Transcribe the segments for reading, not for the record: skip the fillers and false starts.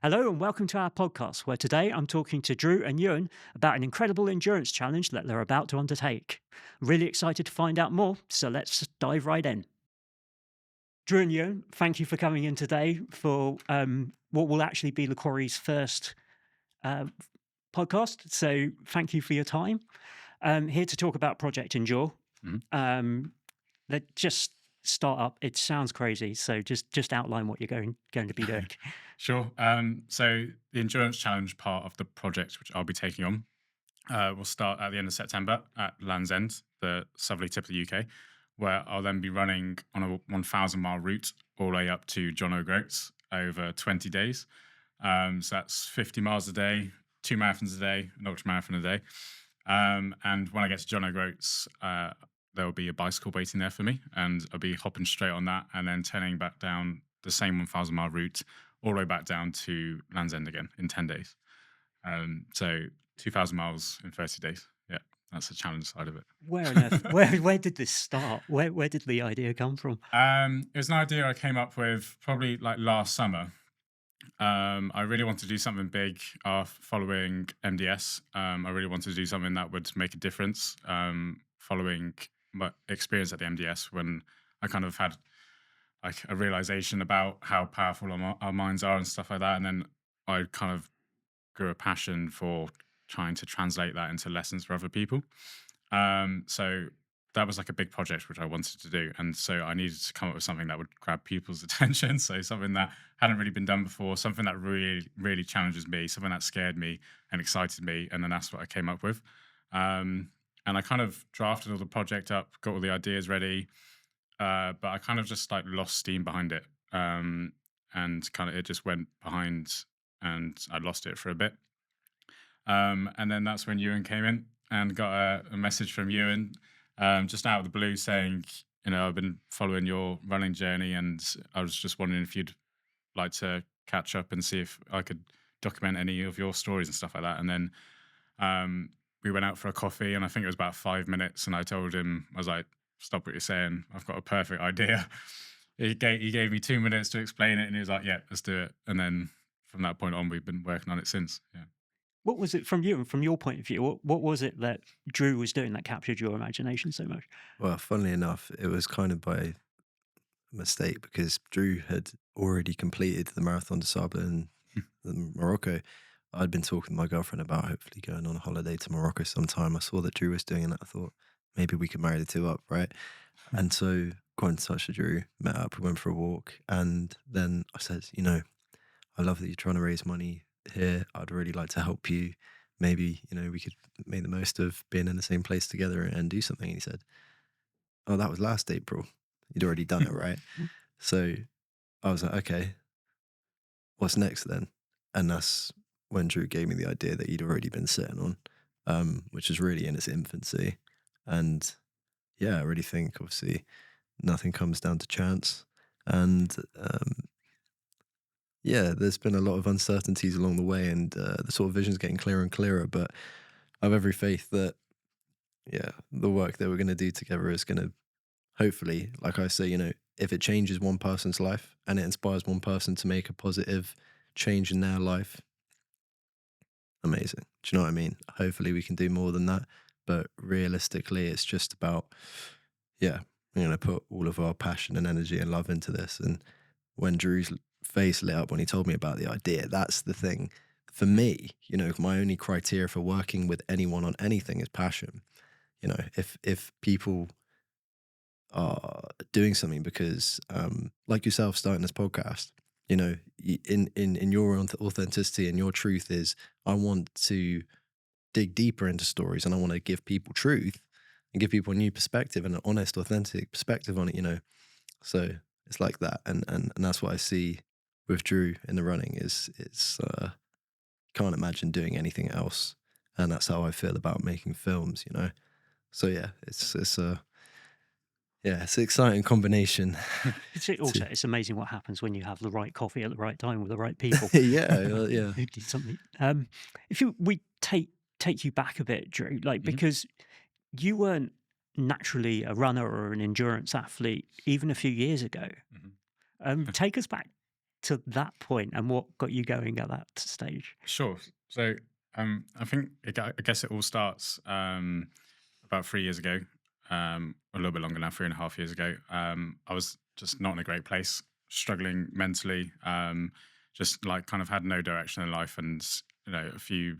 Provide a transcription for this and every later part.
Hello and welcome to our podcast, where today I'm talking to Drew and Ewan about an incredible endurance challenge that they're about to undertake. I'm really excited to find out more, so let's dive right in. Drew and Ewan, thank you for coming in today for what will actually be the quarry's first uh, podcast. So thank you for your time. Here to talk about Project Endure. Mhm. Let's just start up. It sounds crazy, so just outline what you're going to be doing. Sure. So the endurance challenge part of the project, which I'll be taking on, will start at the end of September at Land's End, the southerly tip of the UK, where I'll then be running on a 1,000-mile route all the way up to John O'Groats over 20 days. So that's 50 miles a day, 2 marathons a day, an ultra marathon a day. And when I get to John O'Groats, there will be a bicycle waiting there for me, and I'll be hopping straight on that and then turning back down the same 1,000-mile route all the way back down to Land's End again in 10 days. So 2,000 miles in 30 days. Yeah, that's the challenge side of it. Where on earth? Where did this start? Where did the idea come from? It was an idea I came up with probably like last summer. I really wanted to do something big following MDS. I really wanted to do something that would make a difference following my experience at the MDS, when I kind of had like a realization about how powerful our minds are and stuff like that. And then I kind of grew a passion for trying to translate that into lessons for other people. So that was like a big project which I wanted to do, and so I needed to come up with something that would grab people's attention. So something that hadn't really been done before, something that really challenges me, something that scared me and excited me, and then that's what I came up with. And I kind of drafted all the project up, got all the ideas ready, but I kind of just like lost steam behind it, and kind of it just went behind, and I lost it for a bit. And then that's when Ewan came in and got a message from Ewan just out of the blue saying, I've been following your running journey, and I was just wondering if you'd like to catch up and see if I could document any of your stories and stuff like that. And then we went out for a coffee, and I think it was about 5 minutes. And I told him, I was like, stop what you're saying. I've got a perfect idea. He gave me 2 minutes to explain it, and he was like, yeah, let's do it. And then from that point on, we've been working on it since. Yeah. What was it from you and from your point of view? What was it that Drew was doing that captured your imagination so much? Well, funnily enough, it was kind of by mistake because Drew had already completed the Marathon des Sables in Morocco. I'd been talking to my girlfriend about hopefully going on a holiday to Morocco sometime. I saw that Drew was doing that. I thought maybe we could marry the two up, right? And so got in touch with Drew, met up, we went for a walk, and then I said, I love that you're trying to raise money here. I'd really like to help you. Maybe, we could make the most of being in the same place together and do something. And he said, oh, that was last April. You'd already done it, right? So I was like, okay, what's next then? And that's when Drew gave me the idea that he'd already been sitting on, which is really in its infancy. And yeah, I really think obviously nothing comes down to chance. And yeah, there's been a lot of uncertainties along the way, and the sort of vision's getting clearer and clearer. But I have every faith that, yeah, the work that we're going to do together is going to hopefully, like I say, if it changes one person's life and it inspires one person to make a positive change in their life, amazing. Do you know what I mean? Hopefully we can do more than that. But realistically, it's just about, yeah, we're going to put all of our passion and energy and love into this. And when Drew's face lit up when he told me about the idea, that's the thing. For me, my only criteria for working with anyone on anything is passion. If people are doing something because, like yourself, starting this podcast, in your authenticity and your truth is, I want to dig deeper into stories and I want to give people truth and give people a new perspective and an honest, authentic perspective on it. So it's like that, and that's what I see with Drew in the running. It's can't imagine doing anything else, and that's how I feel about making films. So yeah, it's a yeah, it's an exciting combination. Also, it's amazing what happens when you have the right coffee at the right time with the right people. Yeah. Who did something. We take you back a bit, Drew, Mhm. because you weren't naturally a runner or an endurance athlete even a few years ago. Mhm. Take us back to that point and what got you going at that stage? Sure. So I think I guess it all starts about 3 years ago, a little bit longer now, 3.5 years ago. I was just not in a great place, struggling mentally, just like kind of had no direction in life, and a few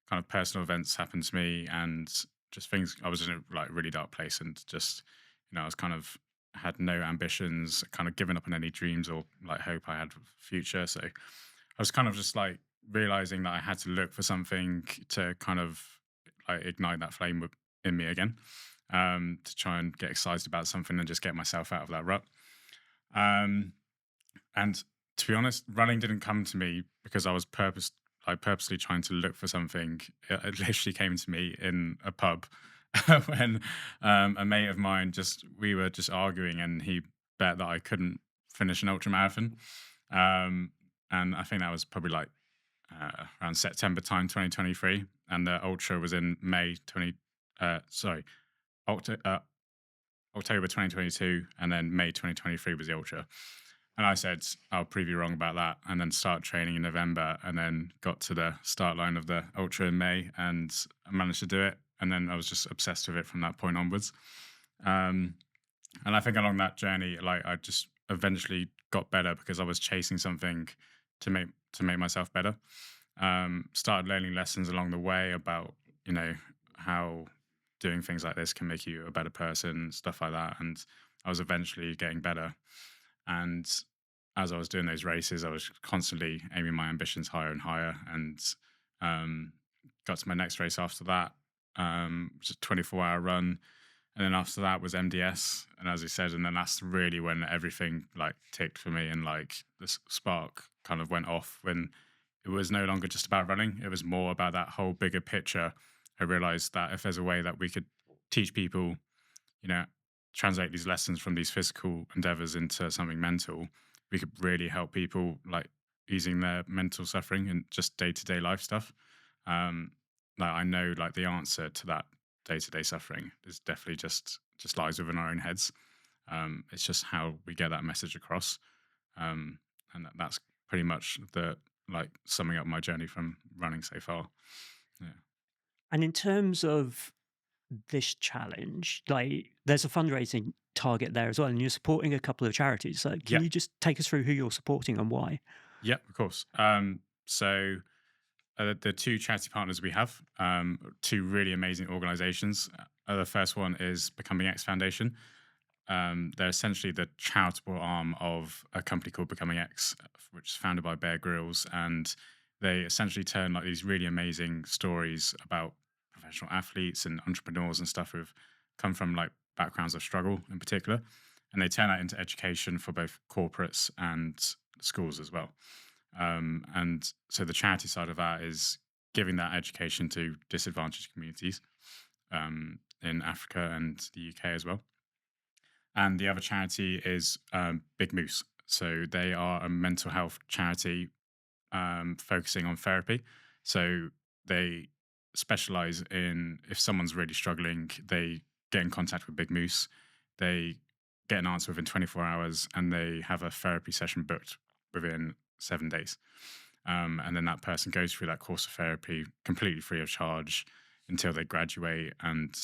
kind of personal events happened to me, and just things. I was in a like really dark place, and just I was kind of had no ambitions, kind of given up on any dreams or like hope I had for the future. So I was kind of just like realizing that I had to look for something to kind of like ignite that flame in me again, to try and get excited about something and just get myself out of that rut. Um, and to be honest, running didn't come to me because I was purposely trying to look for something. It literally came to me in a pub when a mate of mine we were just arguing, and he bet that I couldn't finish an ultra marathon. And I think that was probably like around September time, 2023, and the ultra was in May 20. Sorry, October 2022, and then May 2023 was the ultra. And I said, I'll prove you wrong about that. And then start training in November, and then got to the start line of the ultra in May, and I managed to do it. And then I was just obsessed with it from that point onwards. Um, and I think along that journey, like I just eventually got better because I was chasing something to make myself better. Started learning lessons along the way about how doing things like this can make you a better person, stuff like that. And I was eventually getting better. And as I was doing those races, I was constantly aiming my ambitions higher and higher. And um, got to my next race after that, which is a 24-hour run. And then after that was MDS. And as I said, and then that's really when everything like ticked for me, and like this spark kind of went off when it was no longer just about running. It was more about that whole bigger picture. I realized that if there's a way that we could teach people, you know, translate these lessons from these physical endeavors into something mental, we could really help people like easing their mental suffering and just day-to-day life stuff. Um, like I know like the answer to that day-to-day suffering is definitely just lies within our own heads. It's just how we get that message across. And that's pretty much the like summing up my journey from running so far. Yeah. And in terms of this challenge, like there's a fundraising target there as well, and you're supporting a couple of charities. So can Yeah. you just take us through who you're supporting and why? Yeah, of course. So the two charity partners we have, two really amazing organizations. The first one is Becoming X Foundation. They're essentially the charitable arm of a company called Becoming X, which is founded by Bear Grylls, and they essentially turn like these really amazing stories about professional athletes and entrepreneurs and stuff who've come from like backgrounds of struggle in particular, and they turn that into education for both corporates and schools as well. And so the charity side of that is giving that education to disadvantaged communities in Africa and the UK as well. And the other charity is Big Moose. So they are a mental health charity focusing on therapy. So they specialize in if someone's really struggling, they get in contact with Big Moose. They get an answer within 24 hours, and they have a therapy session booked within 7 days. And then that person goes through that course of therapy completely free of charge until they graduate, and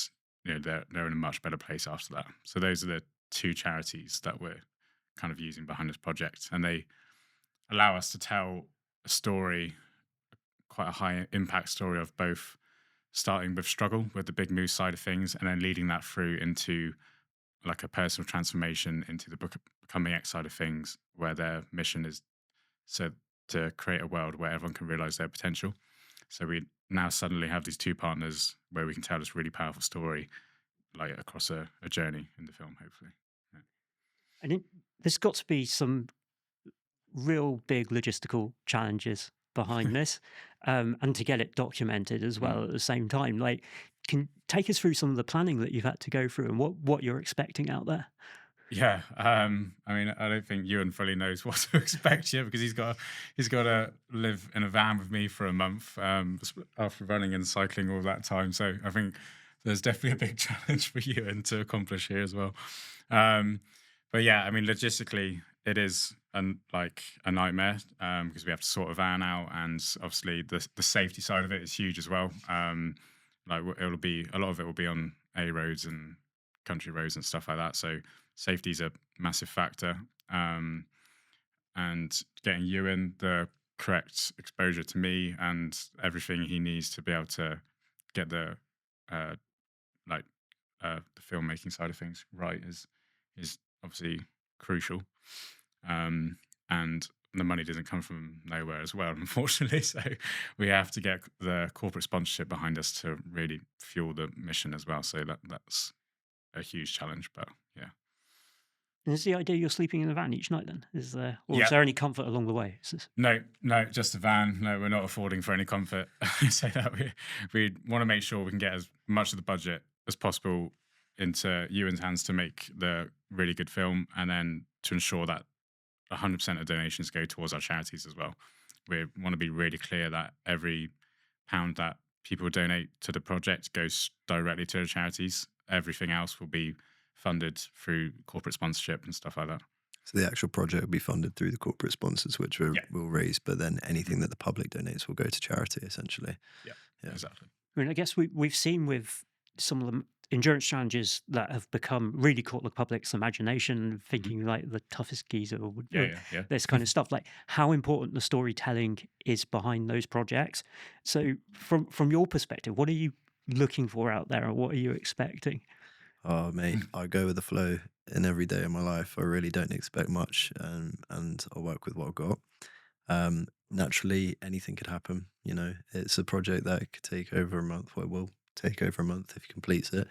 they're in a much better place after that. So those are the two charities that we're kind of using behind this project, and they allow us to tell a story, quite a high impact story of both starting with struggle with the Big Moose side of things, and then leading that through into like a personal transformation into the Becoming X side of things, where their mission is to create a world where everyone can realize their potential. So we now suddenly have these two partners where we can tell this really powerful story, like across a journey in the film, hopefully. Yeah. And there's got to be some real big logistical challenges behind this, and to get it documented as well at the same time. Like, can take us through some of the planning that you've had to go through and what you're expecting out there. Yeah, I mean, I don't think Ewan fully knows what to expect yet because he's got to live in a van with me for a month after running and cycling all that time. So I think there's definitely a big challenge for Ewan to accomplish here as well. But yeah, I mean, logistically, it is like a nightmare because we have to sort a van out, and obviously the safety side of it is huge as well. Like it'll be a lot of it will be on A roads and country roads and stuff like that. So safety is a massive factor, and getting Ewan the correct exposure to me and everything he needs to be able to get uh, like the filmmaking side of things right is obviously crucial. Um, and the money doesn't come from nowhere as well, unfortunately. So we have to get the corporate sponsorship behind us to really fuel the mission as well. So that's a huge challenge, but yeah. And is the idea you're sleeping in the van each night then? Or is Yeah. there any comfort along the way? No, just a van. No, we're not affording for any comfort. So that we want to make sure we can get as much of the budget as possible into Ewan's hands to make the really good film, and then to ensure that 100% of donations go towards our charities as well. We want to be really clear that every pound that people donate to the project goes directly to the charities. Everything else will be funded through corporate sponsorship and stuff like that. So the actual project will be funded through the corporate sponsors, which will Yeah. will raise, but then anything that the public donates will go to charity, essentially. Yeah, Yeah. exactly. I mean, I guess we've seen with some of the endurance challenges that have become really caught the public's imagination, thinking like the toughest geezer or Yeah. this kind of stuff, like how important the storytelling is behind those projects. So from your perspective, what are you looking for out there, or what are you expecting? Oh, mate, I go with the flow in every day of my life. I really don't expect much, and I work with what I've got. Naturally, anything could happen. You know, it's a project that could take over a month. Well, it will take over a month if he completes it,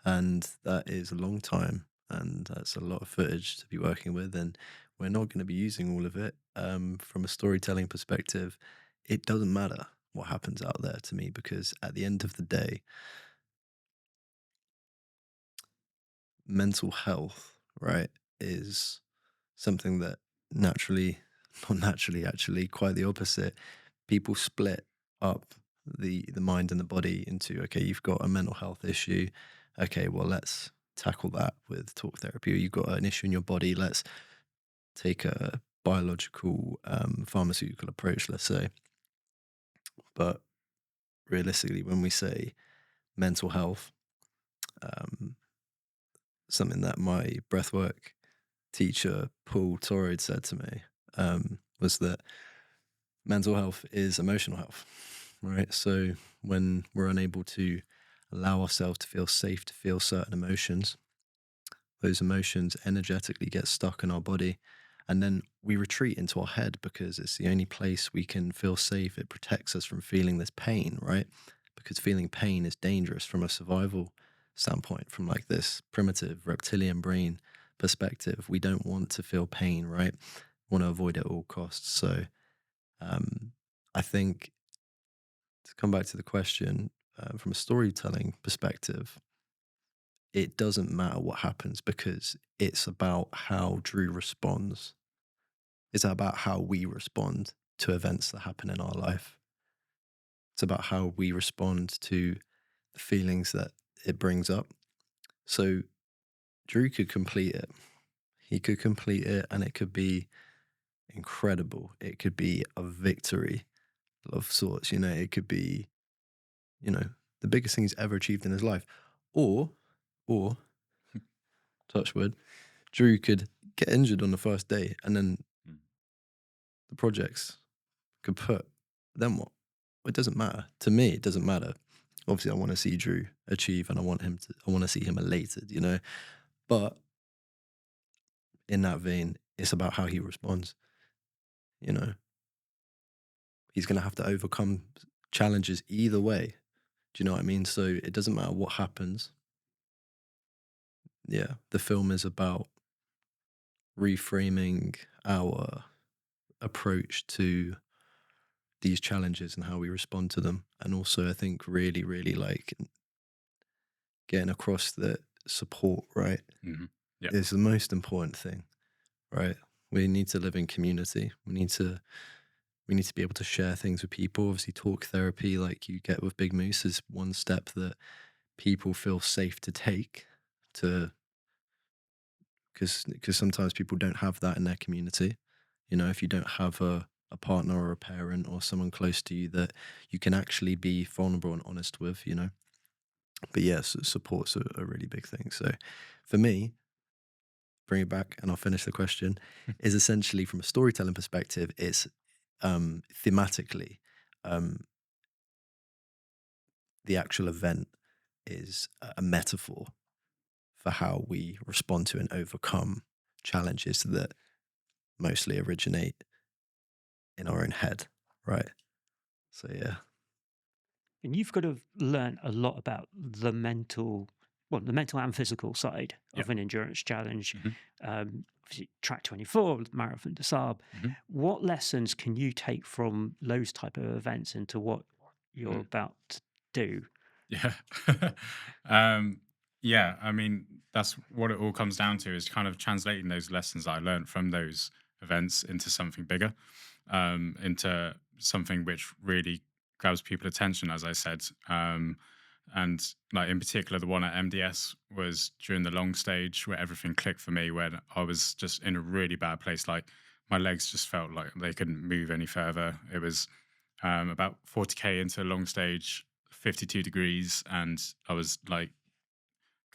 and that is a long time, and that's a lot of footage to be working with. And we're not going to be using all of it. From a storytelling perspective, it doesn't matter what happens out there to me because at the end of the day, mental health, right, is something that naturally, not naturally, actually, quite the opposite. People split up the mind and the body into, okay, you've got a mental health issue. Okay, well, let's tackle that with talk therapy. Or you've got an issue in your body. Let's take a biological, pharmaceutical approach, let's say. But realistically, when we say mental health, um, something that my breathwork teacher Paul Torrid said to me was that mental health is emotional health, right? So when we're unable to allow ourselves to feel safe to feel certain emotions, those emotions energetically get stuck in our body. And then we retreat into our head because it's the only place we can feel safe. It protects us from feeling this pain, right? Because feeling pain is dangerous from a survival standpoint, from like this primitive reptilian brain perspective. We don't want to feel pain, right? We want to avoid it at all costs. So I think to come back to the question from a storytelling perspective, it doesn't matter what happens because it's about how Drew responds. It's about how we respond to events that happen in our life. It's about how we respond to the feelings that it brings up. So Drew could complete it. He could complete it and it could be incredible. It could be a victory of sorts, you know, it could be, you know, the biggest thing he's ever achieved in his life. Or touch wood, Drew could get injured on the first day and then the projects could put, then what? It doesn't matter. To me, it doesn't matter. Obviously, I want to see Drew achieve and I want to see him elated, you know. But in that vein, it's about how he responds, you know. He's going to have to overcome challenges either way. Do you know what I mean? So it doesn't matter what happens. Yeah, the film is about reframing our approach to these challenges and how we respond to them. And also, I think really, really like getting across that support, right, Yeah. is the most important thing, right? We need to live in community. We need to be able to share things with people. Obviously, talk therapy, like you get with Big Moose, is one step that people feel safe to take to because sometimes people don't have that in their community. if you don't have a partner or a parent or someone close to you that you can actually be vulnerable and honest with. But yes, support's a really big thing. So for me, bring it back and I'll finish the question, is essentially from a storytelling perspective, it's thematically, um, the actual event is a metaphor for how we respond to and overcome challenges that mostly originate in our own head, right? So yeah. And you've got to have learned a lot about the mental and physical side Yeah. of an endurance challenge. Hmm. Obviously, Track 24, Marathon des Sables. Hmm. What lessons can you take from those type of events into what you're about to do? Yeah. um, yeah, I mean, that's what it all comes down to, is kind of translating those lessons I learned from those events into something bigger, into something which really grabs people attention, as I said. And like in particular, the one at MDS was during the long stage where everything clicked for me, when I was just in a really bad place. Like my legs just felt like they couldn't move any further. It was about 40K into a long stage, 52 degrees, and I was like,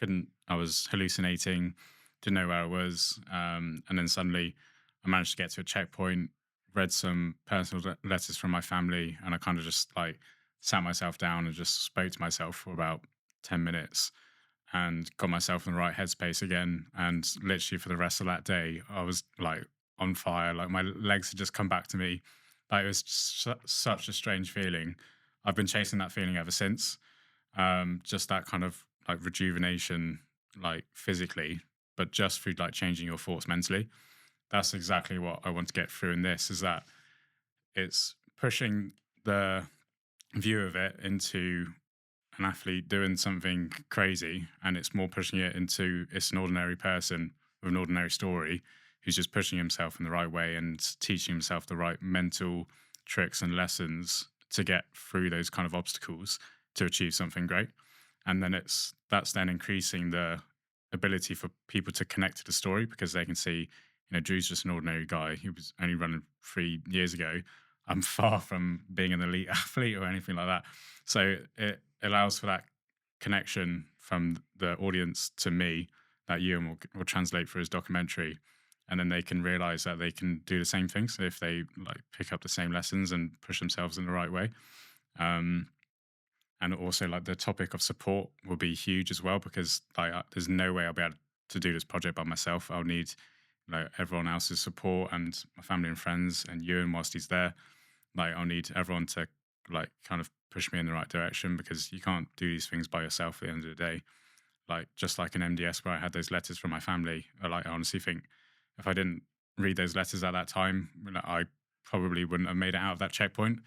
couldn't, I was hallucinating, didn't know where I was. And then suddenly I managed to get to a checkpoint, read some personal letters from my family, and I kind of just like sat myself down and just spoke to myself for about 10 minutes and got myself in the right headspace again. And literally for the rest of that day, I was like on fire. Like my legs had just come back to me. Like it was such a strange feeling. I've been chasing that feeling ever since. Just that kind of like rejuvenation, like physically, but just through like changing your thoughts mentally. That's exactly what I want to get through in this, is that it's pushing the view of it into an athlete doing something crazy, and it's more pushing it into, it's an ordinary person with an ordinary story who's just pushing himself in the right way and teaching himself the right mental tricks and lessons to get through those kind of obstacles to achieve something great. And then that's then increasing the ability for people to connect to the story, because they can see, Drew's just an ordinary guy. He was only running 3 years ago. I'm far from being an elite athlete or anything like that. So it allows for that connection from the audience to me, that Ewan will translate for his documentary. And then they can realize that they can do the same things if they like pick up the same lessons and push themselves in the right way. Um, and also like the topic of support will be huge as well, because like there's no way I'll be able to do this project by myself. I'll need like everyone else's support and my family and friends, and Ewan whilst he's there. Like I'll need everyone to like kind of push me in the right direction, because you can't do these things by yourself at the end of the day. Like just like an MDS where I had those letters from my family, I honestly think if I didn't read those letters at that time, I probably wouldn't have made it out of that checkpoint.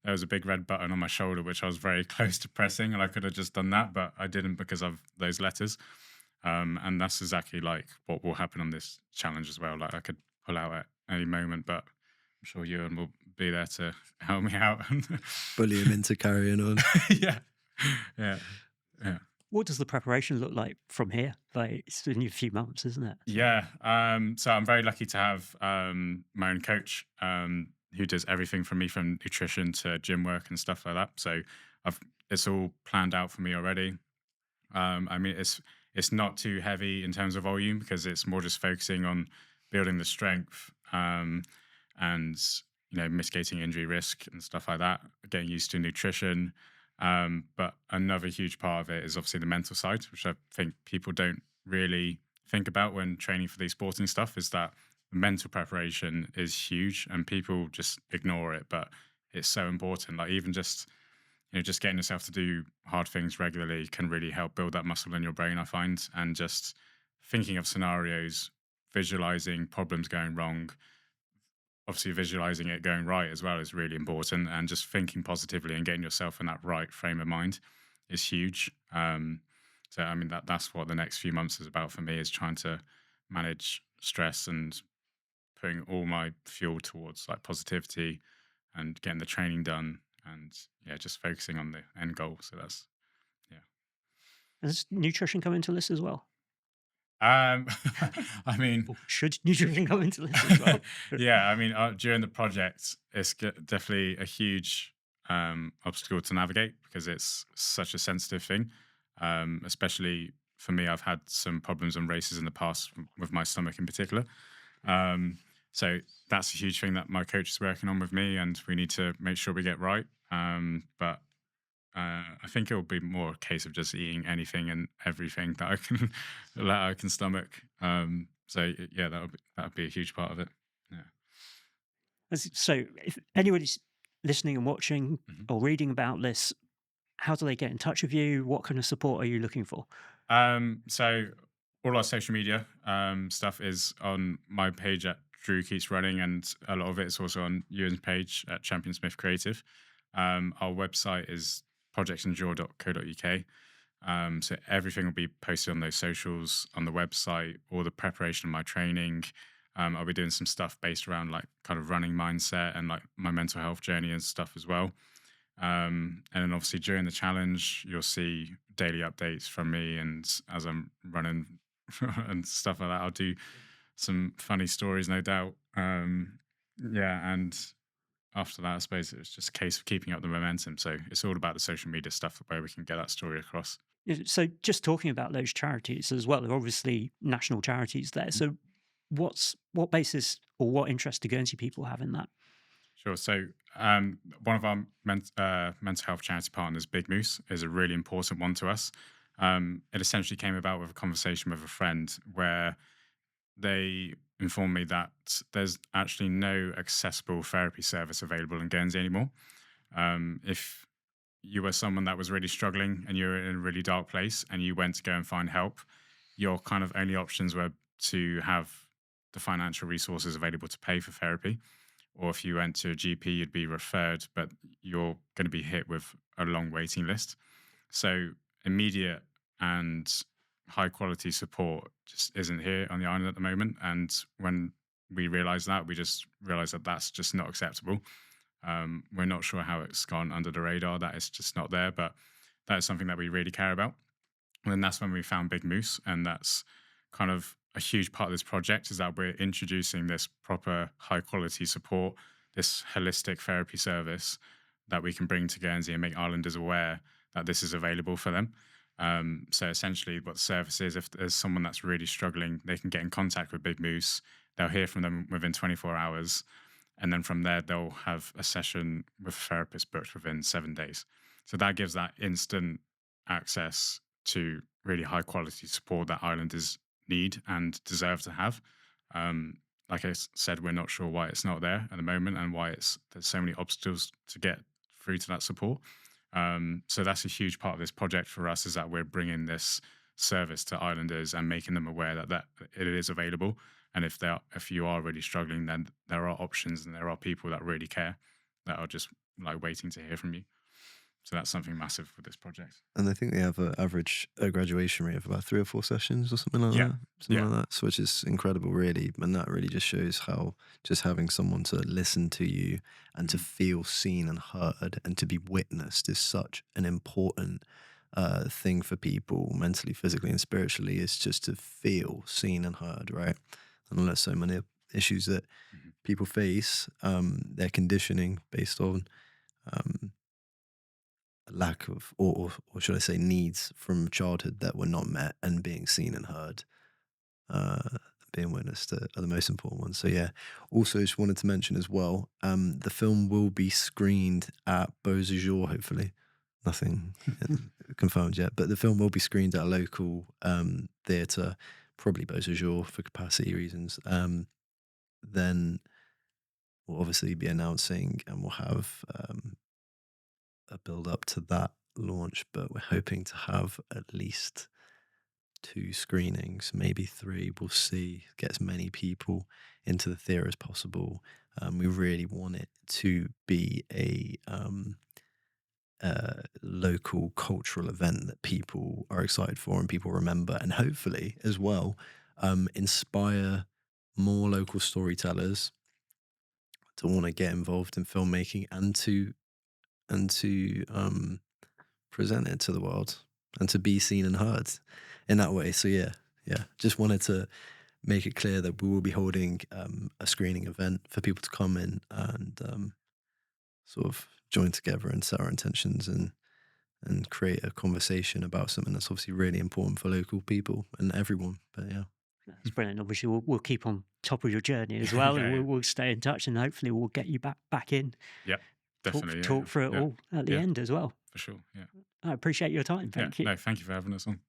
There was a big red button on my shoulder which I was very close to pressing, and I could have just done that, but I didn't because of those letters. And that's exactly like what will happen on this challenge as well. Like I could pull out at any moment, but I'm sure Ewan will be there to help me out. Bully him into carrying on. Yeah, yeah, yeah. What does the preparation look like from here? Like, it's only a few months, isn't it? Yeah. So I'm very lucky to have my own coach, who does everything from me, from nutrition to gym work and stuff like that. So it's all planned out for me already. I mean, it's not too heavy in terms of volume, because it's more just focusing on building the strength, and mitigating injury risk and stuff like that. Getting used to nutrition, but another huge part of it is obviously the mental side, which I think people don't really think about when training for these sporting stuff. Is that the mental preparation is huge, and people just ignore it, but it's so important. Like even just getting yourself to do hard things regularly can really help build that muscle in your brain, I find. And just thinking of scenarios, visualizing problems going wrong, obviously visualizing it going right as well is really important. And just thinking positively and getting yourself in that right frame of mind is huge. So I mean that's what the next few months is about for me, is trying to manage stress and putting all my fuel towards like positivity and getting the training done, and yeah, just focusing on the end goal. So that's, yeah. And does nutrition come into this as well? Um, I mean, Or should nutrition come into this as well? yeah, I mean, during the project, it's definitely a huge obstacle to navigate because it's such a sensitive thing. Especially for me, I've had some problems on races in the past with my stomach in particular. Um, so that's a huge thing that my coach is working on with me, and we need to make sure we get right. But I think it will be more a case of just eating anything and everything that I can that I can stomach. Yeah, that'll be a huge part of it. Yeah. So, if anybody's listening and watching Mhm. or reading about this, how do they get in touch with you? What kind of support are you looking for? So all our social media stuff is on my page at Drew Keeps Running, and a lot of it is also on Ewan's page at Champion Smith Creative. Our website is projectsendure.co.uk. So everything will be posted on those socials, on the website, all the preparation of my training. I'll be doing some stuff based around like kind of running mindset and like my mental health journey and stuff as well. And then obviously during the challenge, you'll see daily updates from me, and as I'm running and stuff like that, I'll do some funny stories, no doubt. Yeah, and after that, I suppose it's just a case of keeping up the momentum. So it's all about the social media stuff where we can get that story across. So, just talking about those charities as well, there are obviously national charities there. So, what basis or what interest do Guernsey people have in that? Sure. So, one of our mental health charity partners, Big Moose, is a really important one to us. It essentially came about with a conversation with a friend where they informed me that there's actually no accessible therapy service available in Guernsey anymore. If you were someone that was really struggling and you're in a really dark place and you went to go and find help, your kind of only options were to have the financial resources available to pay for therapy, or if you went to a GP, you'd be referred, but you're going to be hit with a long waiting list. So immediate and high quality support just isn't here on the island at the moment. And when we realized that, we just realized that that's just not acceptable. We're not sure how it's gone under the radar. That is just not there, but that is something that we really care about. And then that's when we found Big Moose, and that's kind of a huge part of this project is that we're introducing this proper high quality support, this holistic therapy service that we can bring to Guernsey and make islanders aware that this is available for them. So essentially, what the service is, if there's someone that's really struggling, they can get in contact with Big Moose. They'll hear from them within 24 hours, and then from there, they'll have a session with a therapist booked within 7 days. So that gives that instant access to really high quality support that islanders need and deserve to have. Um, like said, we're not sure why it's not there at the moment and why there's so many obstacles to get through to that support. So that's a huge part of this project for us is that we're bringing this service to islanders and making them aware that it is available. And if you are really struggling, then there are options and there are people that really care that are just like waiting to hear from you. So that's something massive with this project. And I think they have an average graduation rate of about 3 or 4 sessions or something like Yeah, that. Something yeah. like that. So which is incredible, really. And that really just shows how just having someone to listen to you and to Mhm. feel seen and heard and to be witnessed is such an important thing for people mentally, physically, and spiritually is just to feel seen and heard, right? And there's so many issues that Mhm. people face, their conditioning based on um, lack of, or should I say, needs from childhood that were not met, and being seen and heard, uh, being witnessed are the most important ones. So yeah. Also, just wanted to mention as well, the film will be screened at Beaux Jours. Hopefully, nothing confirmed yet, but the film will be screened at a local theatre, probably Beaux Jours for capacity reasons. Then we'll obviously be announcing, and we'll have a build up to that launch, but we're hoping to have at least 2 screenings, maybe 3. We'll see. Get as many people into the theatre as possible. We really want it to be a local cultural event that people are excited for and people remember, and hopefully as well inspire more local storytellers to want to get involved in filmmaking and to present it to the world and to be seen and heard in that way. So yeah, yeah, just wanted to make it clear that we will be holding a screening event for people to come in and sort of join together and set our intentions and create a conversation about something that's obviously really important for local people and everyone. But yeah, That's brilliant. Obviously, we'll keep on top of your journey as well, and Yeah, yeah, we'll stay in touch, and hopefully, we'll get you back in, yeah, definitely. Yeah, talk through it yeah, all at the yeah, end as well. for sure. Yeah, I appreciate your time. yeah. Thank you. No, thank you for having us on.